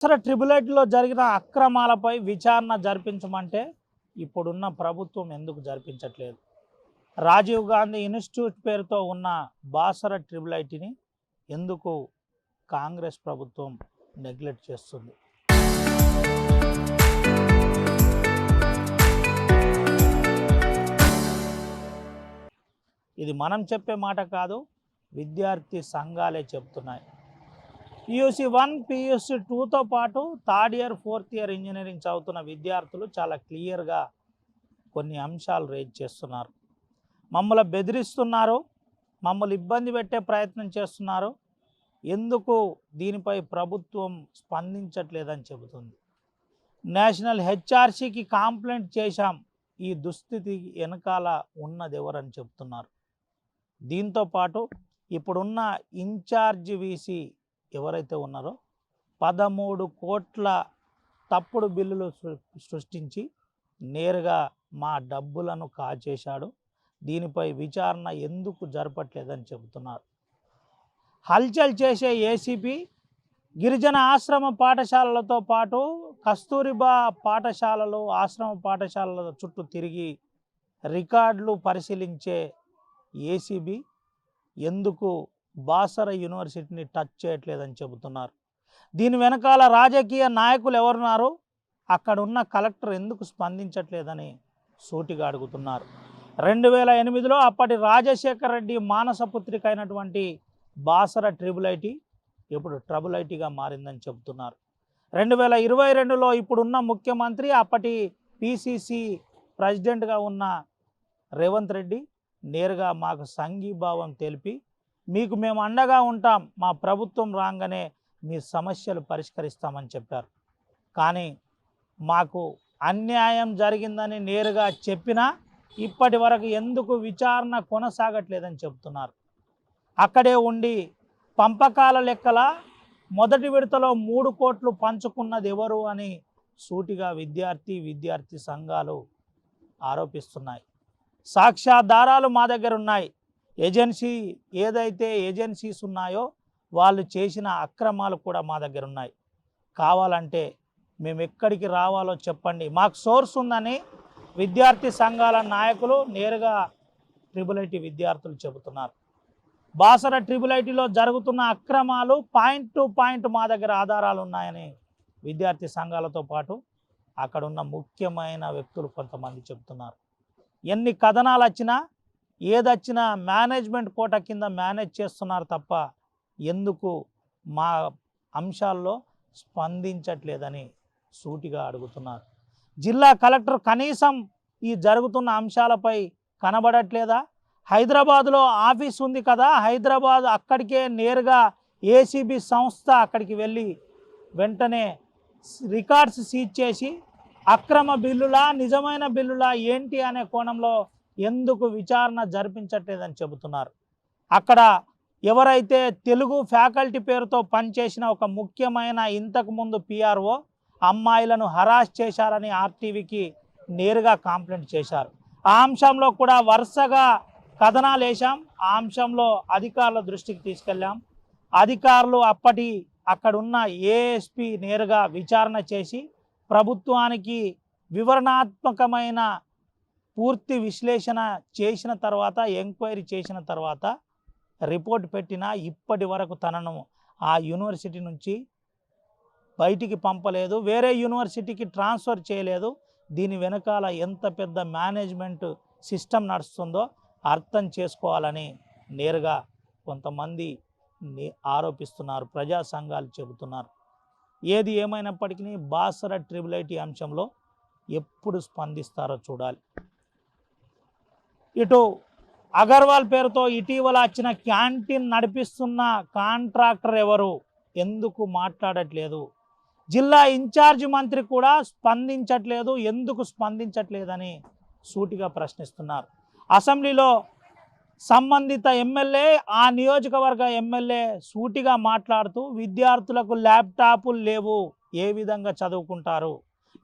సరే ట్రిబులైట్లో జరిగిన అక్రమాలపై విచారణ జరిపించమంటే ఇప్పుడున్న ప్రభుత్వం ఎందుకు జరిపించట్లేదు? రాజీవ్ గాంధీ ఇన్స్టిట్యూట్ పేరుతో ఉన్న బాసర ట్రిబులైట్ని ఎందుకు కాంగ్రెస్ ప్రభుత్వం నెగ్లెక్ట్ చేస్తుంది? ఇది మనం చెప్పే మాట కాదు, విద్యార్థి సంఘాలే చెప్తున్నాయి. PUC 1, PUC 2తో పాటు third year, fourth year engineering చదువుతున్న విద్యార్థులు చాలా క్లియర్గా కొన్ని అంశాలు రేజ్ చేస్తున్నారు. మమ్మల్ని బెదిరిస్తున్నారు, మమ్మల్ని ఇబ్బంది పెట్టే ప్రయత్నం చేస్తున్నారు, ఎందుకు దీనిపై ప్రభుత్వం స్పందించట్లేదని చెబుతుంది. నేషనల్ HRCకి కంప్లైంట్ చేశాం, ఈ దుస్థితి వెనకాల ఉన్నది ఎవరని చెప్తున్నారు. దీంతోపాటు ఇప్పుడున్న ఇన్ఛార్జ్ VC ఎవరైతే ఉన్నారో 13 కోట్ల తప్పుడు బిల్లులు సృష్టించి నేరుగా మా డబ్బులను కాజేశాడు. దీనిపై విచారణ ఎందుకు జరపట్లేదని చెబుతున్నారు. హల్చల్ చేసే ACP గిరిజన ఆశ్రమ పాఠశాలలతో పాటు కస్తూరిబా పాఠశాలలు, ఆశ్రమ పాఠశాలల చుట్టూ తిరిగి రికార్డులు పరిశీలించే ACB ఎందుకు బాసర యూనివర్సిటీని టచ్ చేయట్లేదని చెబుతున్నారు. దీని వెనకాల రాజకీయ నాయకులు ఎవరున్నారు, అక్కడ ఉన్న కలెక్టర్ ఎందుకు స్పందించట్లేదని సూటిగా అడుగుతున్నారు. 2008లో అప్పటి రాజశేఖర రెడ్డి మానసపుత్రిక అయినటువంటి బాసర ట్రిబులైటీ ఇప్పుడు ట్రబులైటీగా మారిందని చెబుతున్నారు. 2022లో ఇప్పుడున్న ముఖ్యమంత్రి, అప్పటి PCC ప్రెసిడెంట్గా ఉన్న రేవంత్ రెడ్డి నేరుగా మాకు సంఘీభావం తెలిపి మీకు మేము అండగా ఉంటాం, మా ప్రభుత్వం రాగానే మీ సమస్యలు పరిష్కరిస్తామని చెప్పారు. కానీ మాకు అన్యాయం జరిగిందని నేరుగా చెప్పినా ఇప్పటి వరకు ఎందుకు విచారణ కొనసాగట్లేదని చెబుతున్నారు. అక్కడే ఉండి పంపకాల లెక్కల మొదటి విడతలో 3 కోట్లు పంచుకున్నది ఎవరు అని సూటిగా విద్యార్థి సంఘాలు ఆరోపిస్తున్నాయి. సాక్ష్యాధారాలు మా దగ్గర ఉన్నాయి. ఏదైతే ఏజెన్సీస్ ఉన్నాయో వాళ్ళు చేసిన అక్రమాలు కూడా మా దగ్గర ఉన్నాయి. కావాలంటే మేము ఎక్కడికి రావాలో చెప్పండి, మాకు సోర్స్ ఉందని విద్యార్థి సంఘాల నాయకులు నేరుగా ట్రిబులైటీ విద్యార్థులు చెబుతున్నారు. బాసర ట్రిబులైటీలో జరుగుతున్న అక్రమాలు పాయింట్ టు పాయింట్ మా దగ్గర ఆధారాలు ఉన్నాయని విద్యార్థి సంఘాలతో పాటు అక్కడున్న ముఖ్యమైన వ్యక్తులు కొంతమంది చెబుతున్నారు. ఎన్ని కథనాలు వచ్చినా ఏదొచ్చినా మేనేజ్మెంట్ కోట కింద మేనేజ్ చేస్తున్నారు తప్ప ఎందుకు మా అంశాల్లో స్పందించట్లేదని సూటిగా అడుగుతున్నారు. జిల్లా కలెక్టర్ కనీసం ఈ జరుగుతున్న అంశాలపై కనబడట్లేదా? హైదరాబాద్లో ఆఫీస్ ఉంది కదా, హైదరాబాద్ అక్కడికే నేరుగా ACB సంస్థ అక్కడికి వెళ్ళి వెంటనే రికార్డ్స్ సీజ్ చేసి అక్రమ బిల్లులా నిజమైన బిల్లులా ఏంటి అనే కోణంలో ఎందుకు విచారణ జరిపించట్లేదని చెబుతున్నారు. అక్కడ ఎవరైతే తెలుగు ఫ్యాకల్టీ పేరుతో పనిచేసిన ఒక ముఖ్యమైన ఇంతకుముందు PRO అమ్మాయిలను హరాస్ చేశారని RTVకి నేరుగా కంప్లైంట్ చేశారు. ఆ అంశంలో కూడా వరుసగా కథనాలు వేశాం. ఆ అంశంలో అధికారుల దృష్టికి తీసుకెళ్ళాం. అధికారులు అక్కడున్న ASP నేరుగా విచారణ చేసి ప్రభుత్వానికి వివరణాత్మకమైన పూర్తి విశ్లేషణ చేసిన తర్వాత, ఎంక్వైరీ చేసిన తర్వాత రిపోర్ట్ పెట్టినా ఇప్పటి వరకు తనను ఆ యూనివర్సిటీ నుంచి బయటికి పంపలేదు, వేరే యూనివర్సిటీకి ట్రాన్స్ఫర్ చేయలేదు. దీని వెనకాల ఎంత పెద్ద మేనేజ్మెంట్ సిస్టమ్ నడుస్తుందో అర్థం చేసుకోవాలని నేరుగా కొంతమంది ఆరోపిస్తున్నారు, ప్రజా సంఘాలు చెబుతున్నారు. ఏది ఏమైనప్పటికీ బాసర ట్రిబులైటీ అంశంలో ఎప్పుడు స్పందిస్తారో చూడాలి. ఇటు అగర్వాల్ పేరుతో ఇటీవల వచ్చిన క్యాంటీన్ నడిపిస్తున్న కాంట్రాక్టర్ ఎవరు, ఎందుకు మాట్లాడట్లేదు? జిల్లా ఇన్ఛార్జ్ మంత్రి కూడా స్పందించట్లేదు, ఎందుకు స్పందించట్లేదని సూటిగా ప్రశ్నిస్తున్నారు. అసెంబ్లీలో సంబంధిత ఎమ్మెల్యే, ఆ నియోజకవర్గ ఎమ్మెల్యే సూటిగా మాట్లాడుతూ విద్యార్థులకు ల్యాప్టాపులు లేవు, ఏ విధంగా చదువుకుంటారు?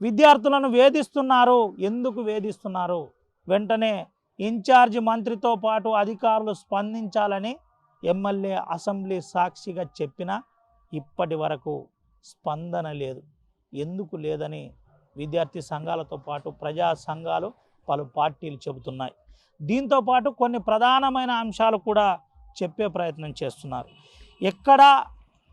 విద్యార్థులను వేధిస్తున్నారు, ఎందుకు వేధిస్తున్నారు? వెంటనే ఇన్ఛార్జ్ మంత్రితో పాటు అధికారులు స్పందించాలని ఎమ్మెల్యే అసెంబ్లీ సాక్షిగా చెప్పినా ఇప్పటి వరకు స్పందన లేదు. ఎందుకు లేదని విద్యార్థి సంఘాలతో పాటు ప్రజా సంఘాలు పలు పార్టీలు చెబుతున్నాయి. దీంతో పాటు కొన్ని ప్రధానమైన అంశాలు కూడా చెప్పే ప్రయత్నం చేస్తున్నారు. ఎక్కడ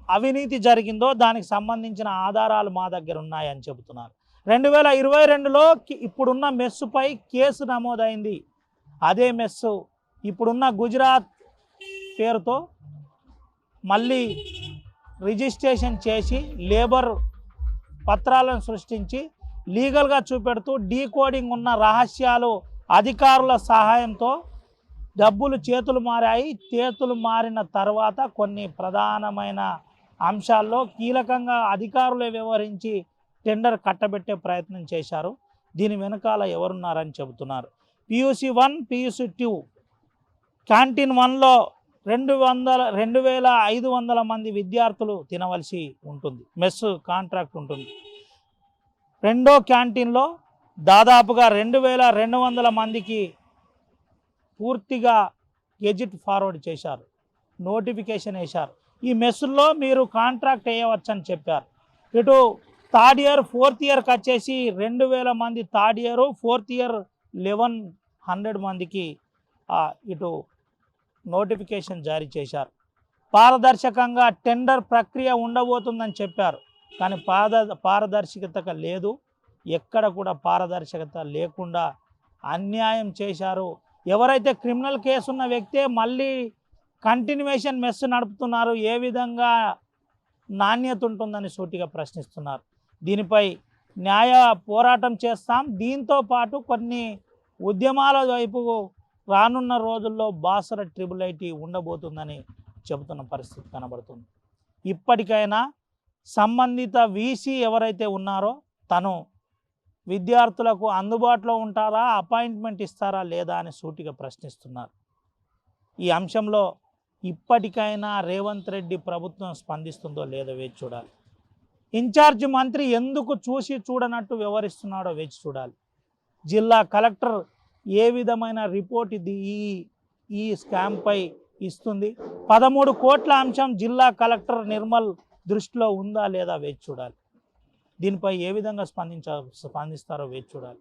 అవినీతి జరిగిందో దానికి సంబంధించిన ఆధారాలు మా దగ్గర ఉన్నాయని చెబుతున్నారు. 2022లో ఇప్పుడున్న మెస్సుపై కేసు నమోదైంది. అదే మెస్సు ఇప్పుడున్న గుజరాత్ పేరుతో మళ్ళీ రిజిస్ట్రేషన్ చేసి లేబర్ పత్రాలను సృష్టించి లీగల్గా చూపెడుతూ డీకోడింగ్ ఉన్న రహస్యాలు అధికారుల సహాయంతో డబ్బులు చేతులు మారాయి. చేతులు మారిన తర్వాత కొన్ని ప్రధానమైన అంశాల్లో కీలకంగా అధికారులే వ్యవహరించి టెండర్ కట్టబెట్టే ప్రయత్నం చేశారు. దీని వెనకాల ఎవరున్నారని చెబుతున్నారు. PUC 1, PUC 2 క్యాంటీన్ 1లో 2,500 మంది విద్యార్థులు తినవలసి ఉంటుంది. మెస్ కాంట్రాక్ట్ ఉంటుంది. రెండో క్యాంటీన్లో దాదాపుగా 2,200 మందికి పూర్తిగా గెజిట్ ఫార్వర్డ్ చేశారు, నోటిఫికేషన్ వేశారు. ఈ మెస్సుల్లో మీరు కాంట్రాక్ట్ వేయవచ్చని చెప్పారు. ఇటు థర్డ్ ఇయర్ 4th ఇయర్కి వచ్చేసి 2,000 మంది థర్డ్ ఇయర్, 4th ఇయర్ 1,100 మందికి ఇటు నోటిఫికేషన్ జారీ చేశారు. పారదర్శకంగా టెండర్ ప్రక్రియ ఉండబోతుందని చెప్పారు. కానీ పారదర్శకత లేదు. ఎక్కడ కూడా పారదర్శకత లేకుండా అన్యాయం చేశారు. ఎవరైతే క్రిమినల్ కేసు ఉన్న వ్యక్తే మళ్ళీ కంటిన్యూషన్ మెస్ నడుపుతున్నారు. ఏ విధంగా నాణ్యత ఉంటుందని సూటిగా ప్రశ్నిస్తున్నారు. దీనిపై న్యాయ పోరాటం చేస్తాం. దీంతో పాటు కొన్ని ఉద్యమాల వైపు రానున్న రోజుల్లో బాసర ట్రిబుల్-IT ఉండబోతుందని చెబుతున్న పరిస్థితి కనబడుతుంది. ఇప్పటికైనా సంబంధిత VC ఎవరైతే ఉన్నారో తను విద్యార్థులకు అందుబాటులో ఉంటారా, అపాయింట్మెంట్ ఇస్తారా లేదా అని సూటిగా ప్రశ్నిస్తున్నారు. ఈ అంశంలో ఇప్పటికైనా రేవంత్ రెడ్డి ప్రభుత్వం స్పందిస్తుందో లేదో వేచి చూడాలి. ఇన్ఛార్జ్ మంత్రి ఎందుకు చూసి చూడనట్టు వ్యవహరిస్తున్నాడో వేచి చూడాలి. జిల్లా కలెక్టర్ ఏ విధమైన రిపోర్ట్ ఇది ఈ స్కామ్పై ఇస్తుంది? 13 కోట్ల అంశం జిల్లా కలెక్టర్ నిర్మల్ దృష్టిలో ఉందా లేదా వేచి చూడాలి. దీనిపై ఏ విధంగా స్పందిస్తారో వేచి చూడాలి.